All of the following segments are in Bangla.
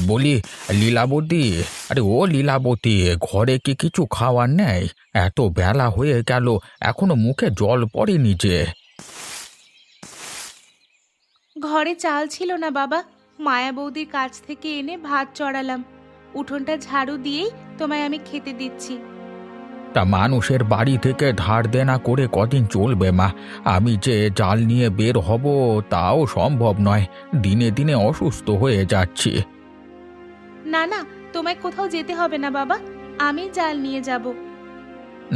বলি লীলাবতী, আরে ও লীলাবতী, ঘরে কি কিছু খাওয়ার নেই? এত বেলা হয়ে গেল, এখনো মুখে জল পড়েনি যে। ঘরে চাল ছিল না বাবা, মায়া বৌদির কাছ থেকে এনে ভাত চড়ালাম। উঠোনটা ঝাড়ু দিয়েই তোমায় আমি খেতে দিচ্ছি। তা মানুষের বাড়ি থেকে ধার দেনা করে কদিন চলবে মা? আমি যে জাল নিয়ে বের হব তাও সম্ভব নয়, দিনে দিনে অসুস্থ হয়ে যাচ্ছি। না না, তোমায় কোথাও যেতে হবে না বাবা, আমি জাল নিয়ে যাব।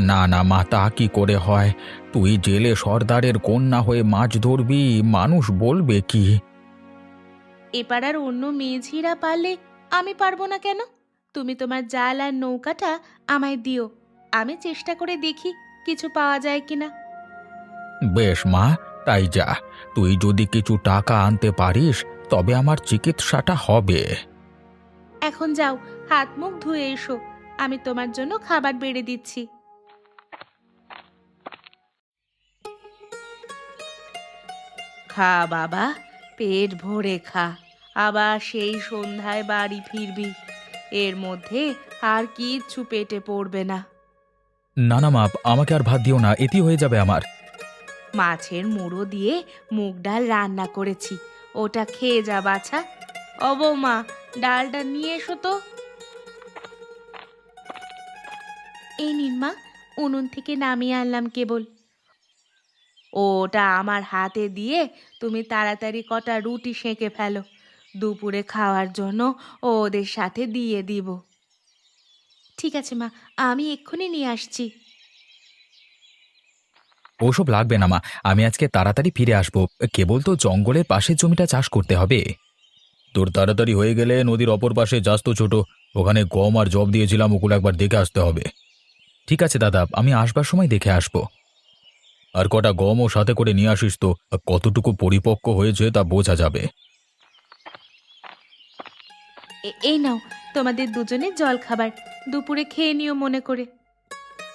না না মা, তা কি করে হয়? তুই জেলে সর্দারের কন্যা হয়ে মাছ ধরবি, মানুষ বলবে কি? এপাড়ার অন্য মেয়েঝিরা পারলে আমি পারবো না কেন? তুমি তোমার জাল আর নৌকাটা আমায় দিও, আমি চেষ্টা করে দেখি কিছু পাওয়া যায় কিনা। বেশ মা, তাই যা। তুই যদি কিছু টাকা আনতে পারিস তবে আমার চিকিৎসাটা হবে। এখন যাও, হাত মুখ ধুয়ে এসো, আমি তোমার জন্য খাবার বেড়ে দিচ্ছি। খা বাবা, পেট ভরে খা, আবার সেই সন্ধ্যায় বাড়ি ফিরবি। এর মধ্যে আর কিচ্ছু পেটে পড়বে না। না না মা, আমাকে আর ভাত দিও না, এটি হয়ে যাবে আমার। মাছের মুড়ো দিয়ে মুগ ডাল রান্না করেছি, ওটা খেয়ে যা বাছা। ও বৌমা, ডালটা নিয়ে এসো তো। এই নিন মা, উনুন থেকে নামিয়ে আনলাম কেবল। ওটা আমার হাতে দিয়ে তুমি তাড়াতাড়ি কটা রুটি সেঁকে ফেলো, দুপুরে খাওয়ার জন্য ওদের সাথে দিয়ে দিব। ঠিক আছে মা, আমি এক্ষুনি নিয়ে আসছি। ওসব লাগবে না মা, আমি আজকে তাড়াতাড়ি ফিরে আসবো। কেবল তো জঙ্গলের পাশের জমিটা চাষ করতে হবে। তোর তাড়াতাড়ি হয়ে গেলে নদীর অপর পাশে যাস তো ছোট, ওখানে গম আর জব দিয়েছিলাম, ওগুলো একবার দেখে আসতে হবে। ঠিক আছে দাদা, আমি আসবার সময় দেখে আসবো। আর কটা গমও সাথে করে নিয়ে আসিস তো, কতটুকু পরিপক্ক হয়েছে তা বোঝা যাবে। এই নাও তোমাদের দুজনের জল খাবার, দুপুরে খেয়ে নিও মনে করে।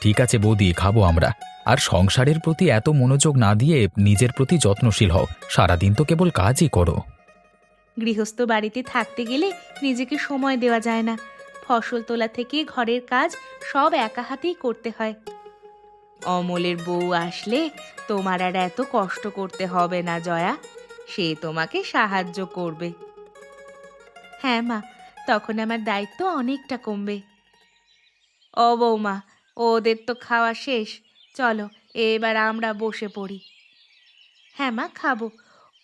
ঠিক আছে বৌদি, খাবো আমরা। আর সংসারের প্রতি এত মনোযোগ না দিয়ে নিজের প্রতি যত্নশীল হও, সারাদিন তো কেবল কাজই করো। গৃহস্থ বাড়িতে থাকতে গেলে নিজেকে সময় দেওয়া যায় না, ফসল তোলা থেকে ঘরের কাজ সব একা হাতেই করতে হয়। অমলের বউ আসলে তোমার আর এত কষ্ট করতে হবে না জয়া, সে তোমাকে সাহায্য করবে। হ্যাঁ মা, তখন আমার দায়িত্ব অনেকটা কমবে। ও বৌমা, ওদের তো খাওয়া শেষ, চলো এবার আমরা বসে পড়ি। হ্যাঁ মা, খাবো।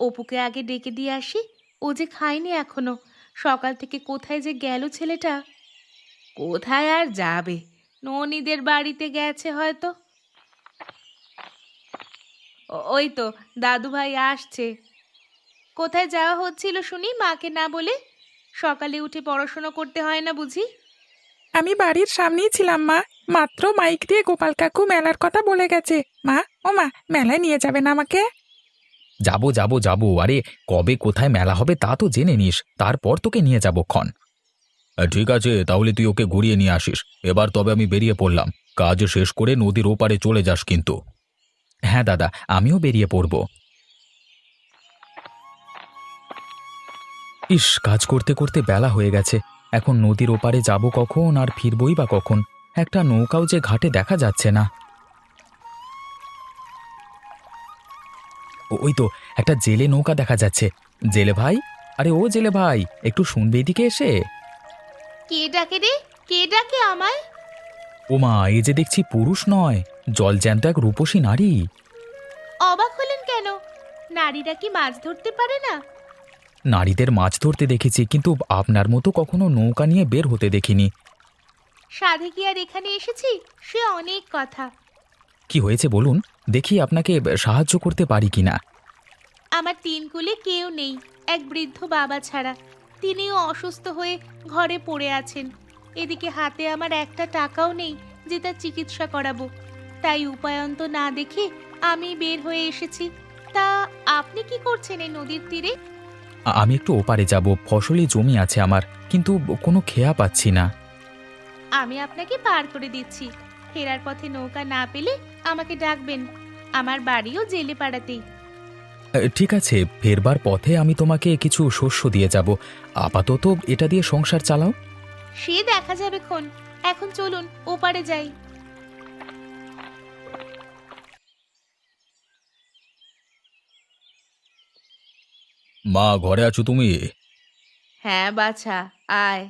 অপুকে আগে ডেকে দিয়ে আসি, ও যে খায়নি এখনো, সকাল থেকে কোথায় যে গেল ছেলেটা। কোথায় আর যাবে, ননীদের বাড়িতে গেছে হয়তো। ওই তো দাদু ভাই আসছে। কোথায় যাওয়া হচ্ছিল শুনি মাকে না বলে? সকালে উঠে পড়াশোনা করতে হয় না বুঝি? আমি বাড়ির সামনেই ছিলাম মা, মাত্র মাইক দিয়ে গোপাল কাকু মেলার কথা বলে গেছে। মা, ও মা, মেলায় নিয়ে যাবেন আমাকে? যাবো যাবো যাবো, আরে কবে কোথায় মেলা হবে তা তো জেনে নিস, তারপর তোকে নিয়ে যাবো ক্ষণ। ঠিক আছে, তাহলে তুই ওকে ঘুরিয়ে নিয়ে আসিস। এবার তবে আমি বেরিয়ে পড়লাম, কাজ শেষ করে নদীর ওপারে চলে যাস কিন্তু। হ্যাঁ দাদা, আমিও বেরিয়ে পড়ব। ইস, কাজ করতে করতে বেলা হয়ে গেছে, এখন নদীর ওপারে যাব কখন আর ফিরবই বা কখন? একটা নৌকাও যে ঘাটে দেখা যাচ্ছে না। ওই তো একটা জেলে নৌকা দেখা যাচ্ছে। জেলে ভাই, আরে ও জেলে ভাই, একটু শুনবে এদিকে এসে। কে ডাকে রে, কে ডাকে আমায়? ওমা, এই যে দেখছি পুরুষ নয়, জলজ্যান্ত এক রূপসী নারী। অবাক হলেন কেন? নারীরা কি মাছ ধরতে পারে না? নারীদের মাছ ধরতে দেখেছি, কিন্তু আপনার মতো কখনো নৌকা নিয়ে বের হতে দেখিনি। সাধে কি আর এখানে এসেছি, সে অনেক কথা। কি হয়েছে বলুন, দেখি আপনাকে সাহায্য করতে পারি কিনা। আমার তিন কুলে কেউ নেই, এক বৃদ্ধ বাবা ছাড়া। তিনিও অসুস্থ হয়ে ঘরে পড়ে আছেন। এদিকে হাতে আমার একটা টাকাও নেই যে তার চিকিৎসা করাবো। তাই উপায়ন্ত না দেখে আমি বের হয়ে এসেছি। তা আপনি কি করছেন এই নদীর তীরে? আমি একটু ওপারে যাব, ফসলি জমি আছে আমার, কিন্তু কোনো খেয়া পাচ্ছি না। আমি আপনাকে পার করে দিচ্ছি। ফেরার পথে নৌকা না পেলে আমাকে ডাকবেন, আমার বাড়িও জেলে পাড়াতেই। ঠিক আছে, ফেরবার পথে আমি তোমাকে কিছু শস্য দিয়ে যাব। আপাতত এটা দিয়ে সংসার চালাও। সে দেখা যাবে খন। এখন চলুন ওপারে যাই। মা, ঘরে আছো তুমি? হ্যাঁ বাছা, আয়।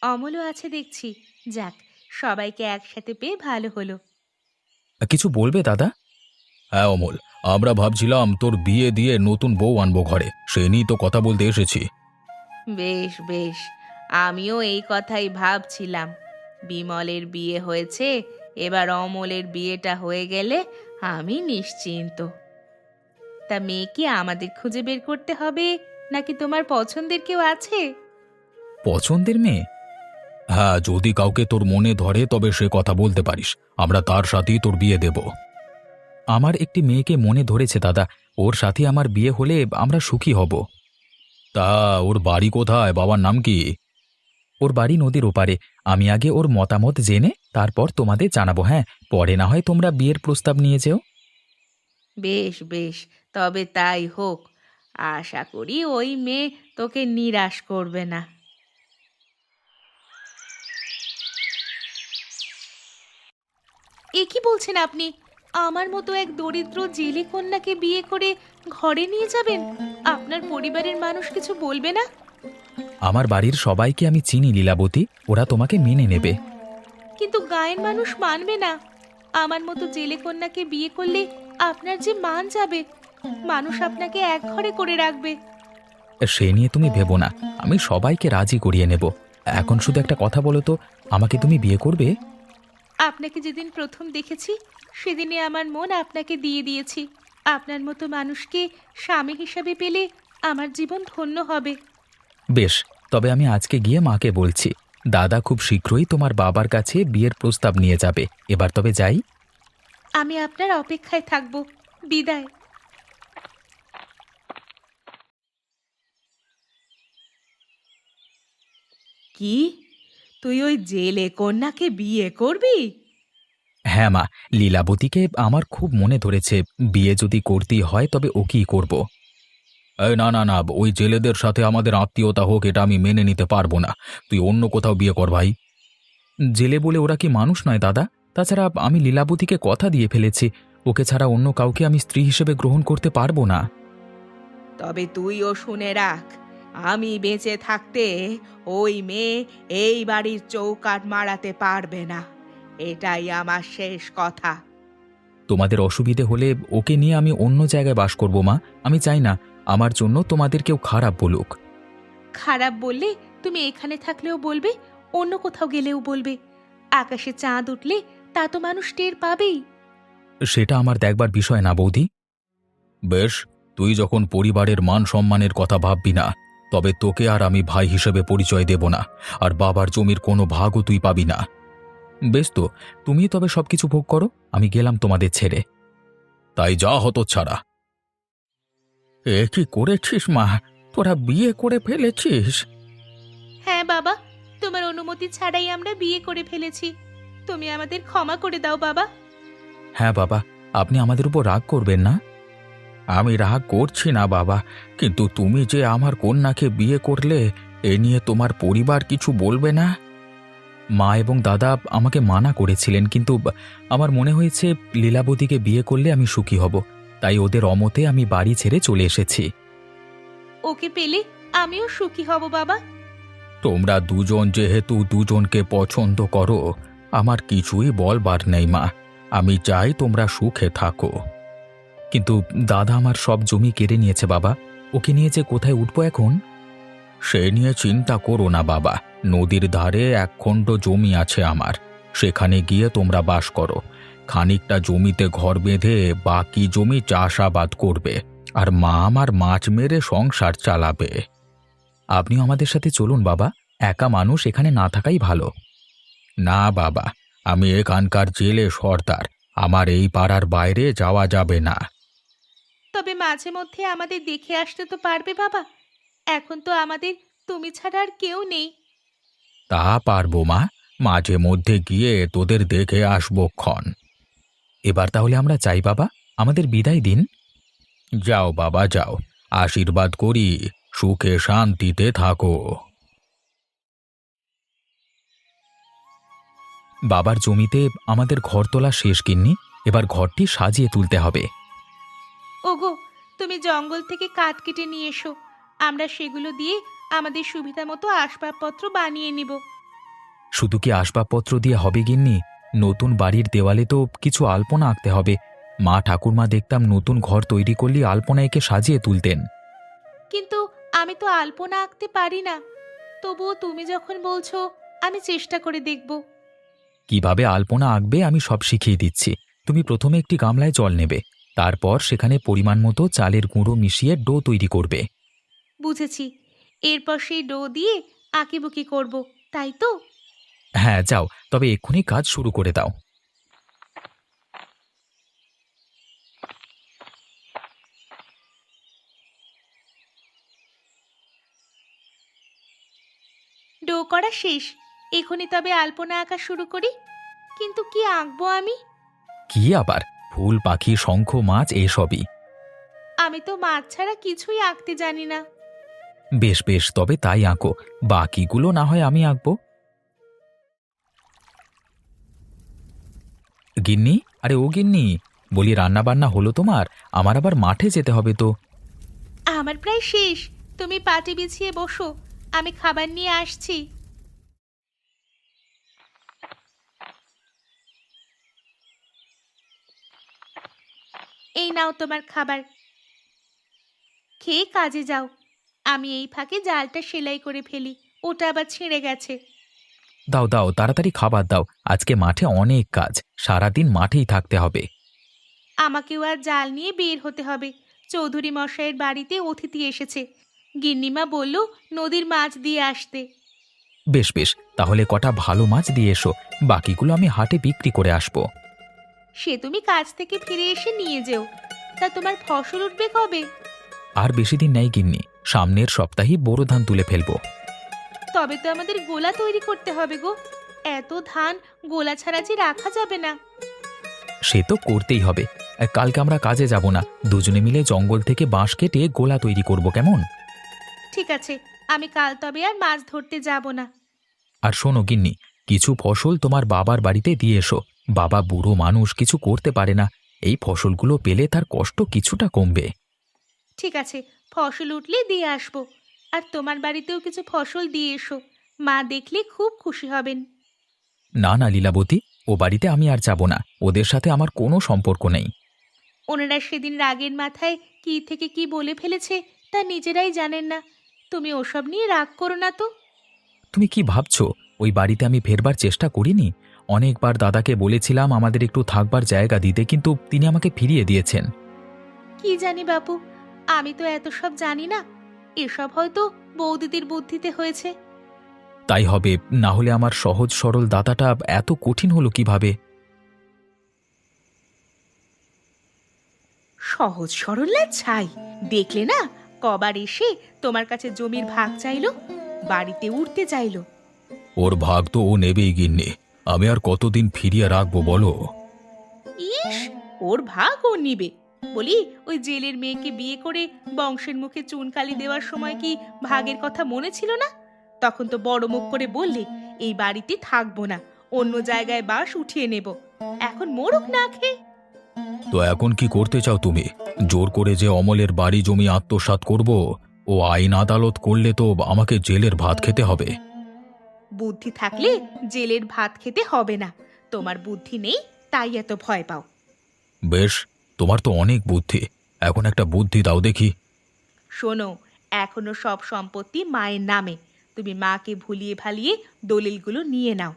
অমলও আছে দেখছি। যাক, সবাইকে একসাথে পেয়ে ভালো হলো। কিছু বলবে দাদা? হ্যাঁ অমল, আমরা ভাবছিলাম তোর বিয়ে দিয়ে নতুন বউ আনবো ঘরে, সে নিয়েই তো কথা বলতে এসেছি। বেশ বেশ, আমিও এই কথাই ভাবছিলাম। বিমলের বিয়ে হয়েছে, এবার অমলের বিয়েটা হয়ে গেলে আমি নিশ্চিন্ত। তা মেয়ে কি আমাদের খুঁজে বের করতে হবে, নাকি তোমার পছন্দের কেউ আছে? পছন্দের মেয়ে? হ্যাঁ, যদি কাউকে তোর মনে ধরে তবে সে কথা বলতে পারিস, আমরা তার সাথেই তোর বিয়ে দেব। আমার একটি মেয়েকে মনে ধরেছে দাদা, ওর সাথে আমার বিয়ে হলে আমরা সুখী হব। তা ওর বাড়ি কোথায়, বাবার নাম কি? ওর বাড়ি নদীর ওপারে। আমি আগে ওর মতামত জেনে তারপর তোমাদের জানাবো। হ্যাঁ, পরে না হয় তোমরা বিয়ের প্রস্তাব নিয়ে যেও। বেশ বেশ, তবে তাই হোক। আশা করি ওই মেয়ে তোকে নিরাশ করবে না। এ কি বলছেন আপনি? আমার মতো এক দরিদ্র জেলে কন্যাকে বিয়ে করে ঘরে নিয়ে যাবেন? আপনার পরিবারের মানুষ কিছু বলবে না? আমার বাড়ির সবাইকে আমি চিনি লীলাবতী, ওরা তোমাকে মেনে নেবে। কিন্তু গায়ের মানুষ মানবে না। আমার মতো জেলে কন্যাকে বিয়ে করলে আপনার যে মান যাবে। মানুষ আপনাকে এক ঘরে করে রাখবে। সে নিয়ে তুমি ভেবো না, আমি সবাইকে রাজি করিয়ে নেব। এখন শুধু একটা কথা বলো তো, আমাকে তুমি বিয়ে করবে? আপনাকে যেদিন প্রথম দেখেছি সেদিনে আমার মন আপনাকে দিয়ে দিয়েছি। আপনার মতো মানুষকে স্বামী হিসাবে পেলে আমার জীবন ধন্য হবে। বেশ, তবে আমি আজকে গিয়ে মাকে বলছি। দাদা খুব শীঘ্রই তোমার বাবার কাছে বিয়ের প্রস্তাব নিয়ে যাবে। এবার তবে যাই। আমি আপনার অপেক্ষায় থাকব। বিদায়। কি? তুই ওই জেলে কন্যাকে বিয়ে করবি? হ্যাঁ মা, লীলাবতীকে আমার খুব মনে ধরেছে। বিয়ে যদি করতেই হয় তবে ওকেই করব। এই না না না, ওই জেলেদের সাথে আমাদের আত্মীয়তা হোক এটা আমি মেনে নিতে পারবো না। তুই অন্য কোথাও বিয়ে কর ভাই। জেলে বলে ওরা কি মানুষ নয় দাদা? তাছাড়া আমি লীলাবতীকে কথা দিয়ে ফেলেছি, ওকে ছাড়া অন্য কাউকে আমি স্ত্রী হিসেবে গ্রহণ করতে পারবো না। তবে তুইও শুনে রাখ, আমি বেঁচে থাকতে ওই মেয়ে এই বাড়ির চৌকাঠ মারাতে পারবে না। এটাই আমার শেষ কথা। তোমাদের অসুবিধে হলে ওকে নিয়ে আমি অন্য জায়গায় বাস করব মা। আমি চাই না আমার জন্য তোমাদের কেউ খারাপ বলুক। খারাপ বললে তুমি এখানে থাকলেও বলবে, অন্য কোথাও গেলেও বলবে। আকাশে চাঁদ উঠলে তা তো মানুষ টের পাবেই। সেটা আমার দেখবার বিষয় না বৌদি। বেশ, তুই যখন পরিবারের মান সম্মানের কথা ভাববি না, তবে তোকে আর আমি ভাই হিসেবে পরিচয় দেব না, আর বাবার জমির কোনো ভাগও তুই পাবি না। বেশ তো, তুমি তবে সবকিছু ভোগ করো, আমি গেলাম তোমাদের ছেড়ে। তাই যা হতচ্ছাড়া। এ কি করেছিস মা, তোরা বিয়ে করে ফেলেছিস? হ্যাঁ বাবা, তোমার অনুমতি ছাড়াই আমরা বিয়ে করে ফেলেছি। তুমি আমাদের ক্ষমা করে দাও বাবা। হ্যাঁ বাবা, আপনি আমাদের উপর রাগ করবেন না। আমি রাগ করছি না বাবা, কিন্তু তুমি যে আমার কন্যাকে বিয়ে করলে এ নিয়ে তোমার পরিবার কিছু বলবে না? মা এবং দাদা আমাকে মানা করেছিলেন, কিন্তু আমার মনে হয়েছে লীলাবতীকে বিয়ে করলে আমি সুখী হব, তাই ওদের অমতে আমি বাড়ি ছেড়ে চলে এসেছি। ওকে পেলে আমিও সুখী হব বাবা। তোমরা দুজন যেহেতু দুজনকে পছন্দ করো, আমার কিছুই বলবার নেই মা। আমি চাই তোমরা সুখে থাকো। কিন্তু দাদা আমার সব জমি কেড়ে নিয়েছে বাবা, ওকে নিয়ে যে কোথায় উঠবো এখন? সে নিয়ে চিন্তা করো না বাবা, নদীর ধারে এক খণ্ড জমি আছে আমার, সেখানে গিয়ে তোমরা বাস করো। খানিকটা জমিতে ঘর বেঁধে বাকি জমি চাষাবাদ করবে, আর মা আমার মাছ মেরে সংসার চালাবে। আপনিও আমাদের সাথে চলুন বাবা, একা মানুষ এখানে না থাকাই ভালো। না বাবা, আমি এখানকার জেলে সর্দার, আমার এই পাড়ার বাইরে যাওয়া যাবে না। তবে মাঝে মধ্যে আমাদের দেখে আসতে তো পারবে বাবা? এখন তো আমাদের তুমি ছাড়া আর কেউ নেই। তা পারবো মা, মাঝে মধ্যে গিয়ে তোদের দেখে আসবো ক্ষণ। এবার তাহলে আমরা চাই বাবা, আমাদের বিদায় দিন। যাও বাবা যাও, আশীর্বাদ করি সুখে শান্তিতে থাকো। বাবার জমিতে আমাদের ঘর তোলা শেষ গিন্নি, এবার ঘরটি সাজিয়ে তুলতে হবে। ওগো, তুমি জঙ্গল থেকে কাঠ কেটে নিয়ে এসো, আমরা সেগুলো দিয়ে আমাদের সুবিধা মতো আসবাবপত্র বানিয়ে নিব। শুধু কি আসবাবপত্র দিয়ে হবে গিন্নি? নতুন বাড়ির দেওয়ালে তো কিছু আলপনা আঁকতে হবে। মা ঠাকুরমা দেখতাম নতুন ঘর তৈরি করলে আলপনা এঁকে সাজিয়ে তুলতেন। কিন্তু আমি তো আলপনা আঁকতে পারি না। তবুও তুমি যখন বলছো, আমি চেষ্টা করে দেখব। কিভাবে আলপনা আঁকবে আমি সব শিখিয়ে দিচ্ছি। তুমি প্রথমে একটি গামলায় জল নেবে, তারপর সেখানে পরিমাণ মতো চালের গুঁড়ো মিশিয়ে ডো তৈরি করবে। বুঝেছি। এরপর সেই ডো দিয়ে আঁকিবুকি করব, তাই তো? হ্যাঁ যাও, তবে এক্ষুনি কাজ শুরু করে দাও। ডো করা শেষ। এখনই তবে আলপনা আঁকা শুরু করি। কিন্তু কি আঁকবো আমি? কি আবার ফুল পাখি শঙ্খ মাছ এসবই। আমি তো মাছ ছাড়া কিছুই আঁকতে জানি না। বেশ বেশ, তবে তাই আঁকো, বাকিগুলো না হয় আমি আঁকবো। গিন্নি, আরে ও গিন্নি, বলি রান্না বান্না হলো তোমার? আমার আবার মাঠে যেতে হবে তো। আমার প্রায় শেষ। তুমি পাটি বিছিয়ে বসো, আমি খাবার নিয়ে আসছি। এই নাও তোমার খাবার, খেয়ে কাজে যাও। আমি এই ফাঁকে জালটা সেলাই করে ফেলি, ওটা আবার ছিঁড়ে গেছে। দাও দাও, তাড়াতাড়ি খাবার দাও, আজকে মাঠে অনেক কাজ, সারাদিন মাঠেই থাকতে হবে। আমাকেও আর জাল নিয়ে বের হতে হবে। চৌধুরী মশাইয়ের বাড়িতে অতিথি এসেছে। গিন্নিমা বলল নদীর মাছ দিয়ে আসতে। বেশ বেশ, তাহলে কটা ভালো মাছ দিয়ে এসো, বাকিগুলো আমি হাটে বিক্রি করে আসবো। সে তুমি কাজ থেকে ফিরে এসে নিয়ে যেও। তা তোমার ফসল উঠবে কবে? আর বেশি দিন নেই গিন্নি, সামনের সপ্তাহেই বোরো ধান তুলে ফেলবো। তবে তো আমাদের গোলা তৈরি করতে হবে গো। এত ধান গোলা ছাড়া যে রাখা যাবে না। সে তো করতেই হবে। কালকে আমরা কাজে যাব না, দুজনে মিলে জঙ্গল থেকে বাঁশ কেটে গোলা তৈরি করব, কেমন? ঠিক আছে, আমি কাল তবে আর মাছ ধরতে যাব না। আর শোনো গিন্নি, কিছু ফসল তোমার বাবার বাড়িতে দিয়ে এসো। বাবা বুড়ো মানুষ, কিছু করতে পারে না, এই ফসলগুলো পেলে তার কষ্ট কিছুটা কমবে। ঠিক আছে, ফসল উঠলে দিয়ে আসবো। আর তোমার বাড়িতেও কিছু ফসল দিয়ে এসো, মা দেখলে খুব খুশি হবেন। না না লীলাবতী, ও বাড়িতে আমি আর যাব না, ওদের সাথে আমার কোনো সম্পর্ক নেই। ওনারা সেদিন রাগের মাথায় কি থেকে কি বলে ফেলেছে তা নিজেরাই জানেন না। তুমি ওসব নিয়ে রাগ করো না তো। তুমি কি ভাবছো ওই বাড়িতে আমি ফেরবার চেষ্টা করিনি? অনেকবার দাদাকে বলেছিলাম আমাদের একটু থাকবার জায়গা দিতে, কিন্তু তিনি আমাকে ফিরিয়ে দিয়েছেন। কি জানি বাপু, আমি তো এত সব জানি না। এসব হয়তো বৌদিদির বুদ্ধিতে হয়েছে। তাই হবে, না হলে আমার সহজ সরল দাদাটা এত কঠিন হলো কিভাবে? সহজ সরল ছাই, দেখলে না কবার এসে তোমার কাছে জমির ভাগ চাইলো, বাড়িতে উঠতে চাইলো। ওর ভাগ তো ও নেবেই গিন্নি, আমি আর কতদিন ফিরিয়ে রাখবো বলো? ইস, ওর ভাগ ও নিবে? বলি, ওই জেলের মেয়েকে বিয়ে করে বংশের মুখে চুনকালি দেওয়ার সময় কি ভাগের কথা মনে ছিল না? তখন তো বড় মুখ করে বললে এই বাড়িতে থাকবো না, অন্য জায়গায় বাস উঠিয়ে নেব। এখন মরুক না খেয়ে। তো এখন কি করতে চাও তুমি? জোর করে যে অমলের বাড়ি জমি আত্মসাৎ করব, ও আইন আদালত করলে তো আমাকে জেলের ভাত খেতে হবে। বুদ্ধি থাকলে জেলের ভাত খেতে হবে না। তোমার বুদ্ধি নেই, তাই এত ভয় পাও। বেশ, তোমার তো অনেক বুদ্ধি, এখন একটা বুদ্ধি দাও দেখি। শোনো, এখনো সব সম্পত্তি মায়ের নামে। তুমি মাকে ভুলিয়ে ভালিয়ে দলিলগুলো নিয়ে নাও।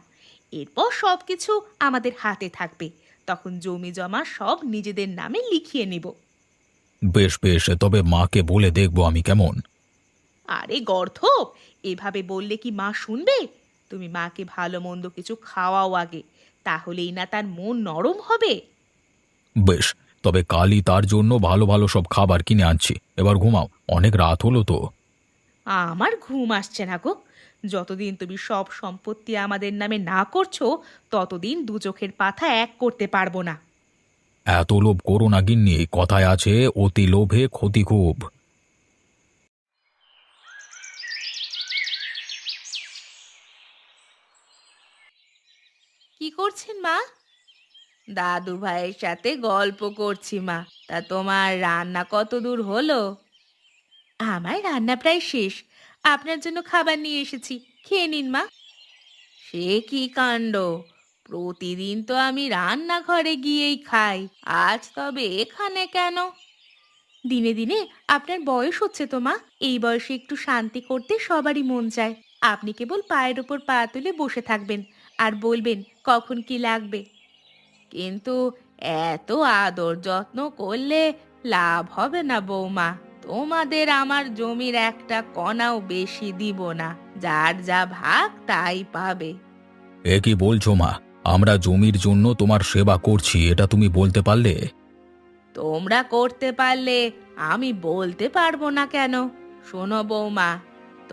এরপর সব কিছু আমাদের হাতে থাকবে। তখন জমি জমা সব নিজেদের নামে লিখিয়ে নেব। বেশ বেশ, তবে মাকে বলে দেখবো আমি, কেমন? আরে গর্ধপ, এভাবে বললে কি মা শুনবে? তুমি মাকে ভালো মন্দ কিছু খাওয়াও আগে, তাহলেই না তার মন নরম হবে। বেশ, তবে কালই তার জন্য ভালো ভালো সব খাবার কিনে আনছি। এবার ঘুমাও, অনেক রাত হলো তো। আমার ঘুম আসছে না গো। যতদিন তুমি সব সম্পত্তি আমাদের নামে না করছো, ততদিন দু চোখের পাতা এক করতে পারবো না। এত লোভ করো না গিন্নি, কথায় আছে অতি লোভে ক্ষতি খুব। কি করছেন মা? দাদু ভাইয়ের সাথে গল্প করছি মা। তা তোমার রান্না কত দূর হলো? আমার রান্না প্রায় শেষ। আপনার জন্য খাবার নিয়ে এসেছি, খেয়ে নিন মা। সে কি কাণ্ড! প্রতিদিন তো আমি রান্নাঘরে গিয়েই খাই, আজ তবে এখানে কেন? দিনে দিনে আপনার বয়স হচ্ছে তো মা। এই বয়সে একটু শান্তি করতে সবারই মন চায়। আপনি কেবল পায়ের ওপর পা তুলে বসে থাকবেন আর বলবেন কখন কি লাগবে। কিন্তু এত আদর যত্ন করলে লাভ হবে না বৌমা। তোমাদের আমার জমির একটা কণাও বেশি দিব না, যার যা ভাগ তাই পাবে। এ কি বলছো মা? আমরা জমির জন্য তোমার সেবা করছি, এটা তুমি বলতে পারলে? তোমরা করতে পারলে আমি বলতে পারবো না কেন? শোনো বৌমা,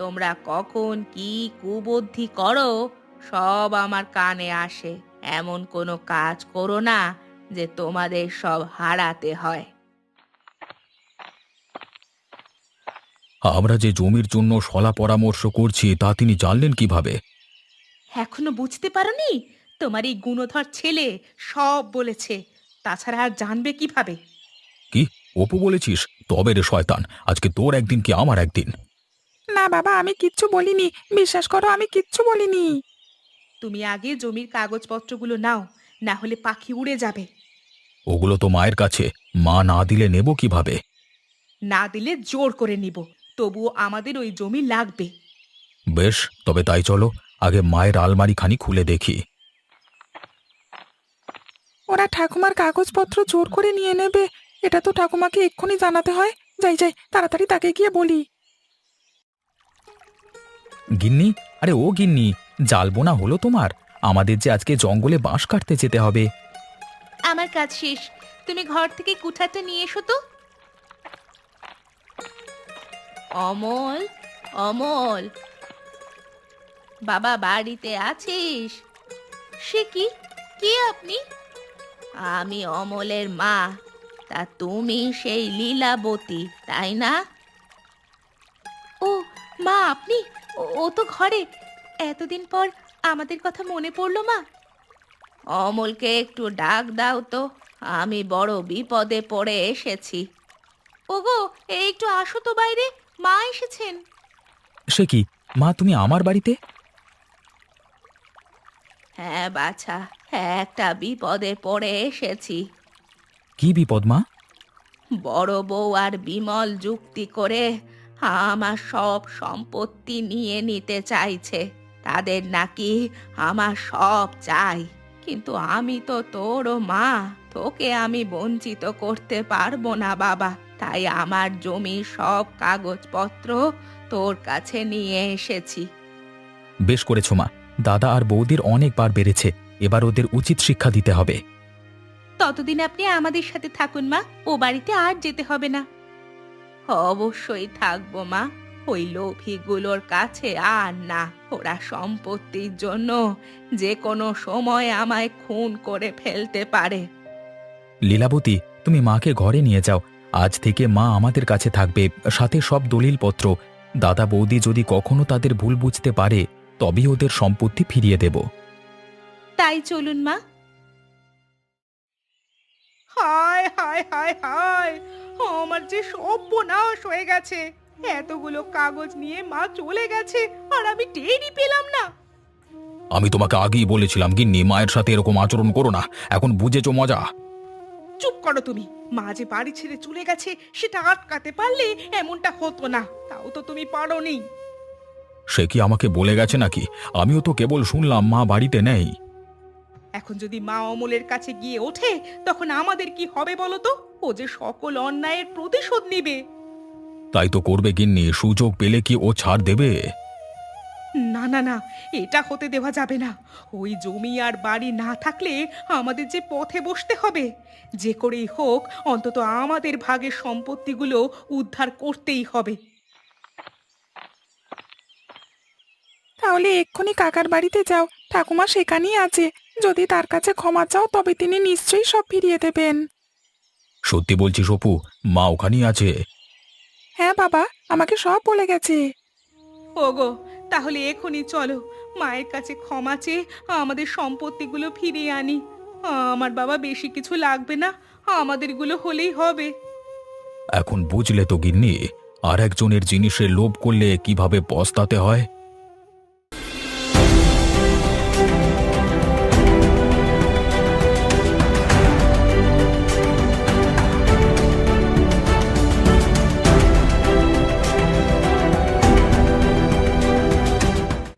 তোমরা কখন কি কুবুদ্ধি করো সব আমার কানে আসে। এমন কোনো কাজ করো না যে তোমাদের সব হারাতে হয়। আমরা যে জমির জন্য সলা পরামর্শ করছি তা তিনি জানলেন কিভাবে? এখনো বুঝতে পারোনি? তোমার এই গুণধর ছেলে সব বলেছে। তাছাড়া আর জানবে কিভাবে? কি অপু বলেছিস? তবে রে শয়তান, আজকে তোর একদিন কি আমার একদিন। না বাবা, আমি কিচ্ছু বলিনি, বিশ্বাস করো আমি কিচ্ছু বলিনি। তুমি আগে জমির কাগজপত্রগুলো নাও, না হলে পাখি উড়ে যাবে। ওগুলো তো মায়ের কাছে, মা না দিলে নেব কিভাবে? না দিলে জোর করে নিব, তবুও আমাদের ওই জমি লাগবে। বেশ, তবে তাই চলো, আগে মায়ের আলমারিখানি খুলে দেখি। ওরা ঠাকুমার কাগজপত্র জোর করে নিয়ে নেবে, এটা তো ঠাকুমাকে এক্ষুনি জানাতে হয়। যাই যাই, তাড়াতাড়ি তাকে গিয়ে বলি। গিন্নি, আরে ও গিন্নি, জ্বালবোনা হলো তোমার? আমাদের যে আজকে জঙ্গলে বাঁশ কাটতে যেতে হবে। আমার কাজ শেষ, তুমি ঘর থেকে কুঠারটা নিয়ে এসো তো। অমল, অমল, বাবা বাড়িতে আছিস? সে কি, কে আপনি? আমি অমলের মা। তা তুমি সেই লীলাবতী, তাই না? ও মা, আপনি? ও তো ঘরে। এতদিন পর আমাদের কথা মনে পড়লো মা। অমলকে একটু ডাক দাও তো, আমি বড় বিপদে পড়ে এসেছি। ওগো, এই একটু আসো তো বাইরে, মা এসেছেন। সে কি মা, তুমি আমার বাড়িতে? হ্যাঁ বাছা, একটা বিপদে পড়ে এসেছি। কি বিপদ মা? বড় বউ আর বিমল যুক্তি করে আমার সব সম্পত্তি নিয়ে নিতে চাইছে। তাদের নাকি আমার সব চাই, কিন্তু আমি তো তোরও মা, তোকে আমি বঞ্চিত করতে পারবো না বাবা। তাই আমার জমির সব কাগজপত্র তোর কাছে নিয়ে এসেছি। বেশ করেছো মা, দাদা আর বৌদির অনেকবার বেড়েছে, এবার ওদের উচিত শিক্ষা দিতে হবে। ততদিন আপনি আমাদের সাথে থাকুন মা, ও বাড়িতে আর যেতে হবে না। অবশ্যই থাকবো মা, ওই লোভীগুলোর কাছে আর না। ওরা সম্পত্তির জন্য যে কোনো সময় আমায় খুন করে ফেলতে পারে। লীলাবতী, তুমি মাকে ঘরে নিয়ে যাও। আজ থেকে মা আমাদের কাছে থাকবে, সাথে সব দলিলপত্র। দাদা বৌদি যদি কখনো তাদের ভুল বুঝতে পারে, তবেই ওদের সম্পত্তি ফিরিয়ে দেব। তাই চলুন মা। হায় হায় হায় হায়, আমার যে সর্বনাশ হয়ে গেছে। এতগুলো কাগজ নিয়ে মা চলে গেছে আর আমি টেরই পেলাম না। আমি তোমাকে আগেই বলেছিলাম গিন্নি, মায়ের সাথে এরকম আচরণ করো না। এখন বুঝেছো মজা? চুপ করো তুমি। মা যে বাড়ি ছেড়ে চলে গেছে সেটা আটকাতে পারলে এমনটা হতো না, তাও তো তুমি পারোনি। সে কি আমাকে বলে গেছে নাকি? আমিও তো কেবল শুনলাম মা বাড়িতে নেই। এখন যদি মা অমলের কাছে গিয়ে ওঠে তখন আমাদের কি হবে বলো তো? ও যে সকল অন্যায়ের প্রতিশোধ নেবে। তাই তো করবে গিন্নি, সুযোগ পেলে কি ও ছাড় দেবে? না না না, এটা হতে দেওয়া যাবে না। ওই জমি আর বাড়ি না থাকলে আমাদের যে পথে বসতে হবে। যে করেই হোক অন্তত আমাদের ভাগের সম্পত্তিগুলো উদ্ধার করতেই হবে। তাহলে এক্ষুনি কাকার বাড়িতে যাও, ঠাকুমা সেখানেই আছে। যদি তার কাছে ক্ষমা চাও তবে তিনি নিশ্চয়ই সব ফিরিয়ে দেবেন। সত্যি বলছিস অপু, মা ওখানেই আছে? হ্যাঁ বাবা, আমাকে সব বলে গেছে। ওগো, তাহলে এখনই চলো, মায়ের কাছে ক্ষমা চেয়ে আমাদের সম্পত্তিগুলো ফিরিয়ে আনি। আমার বাবা বেশি কিছু লাগবে না, আমাদেরগুলো হলেই হবে। এখন বুঝলে তো গিন্নি, আর একজনের জিনিসের লোভ করলে কিভাবে পস্তাতে হয়।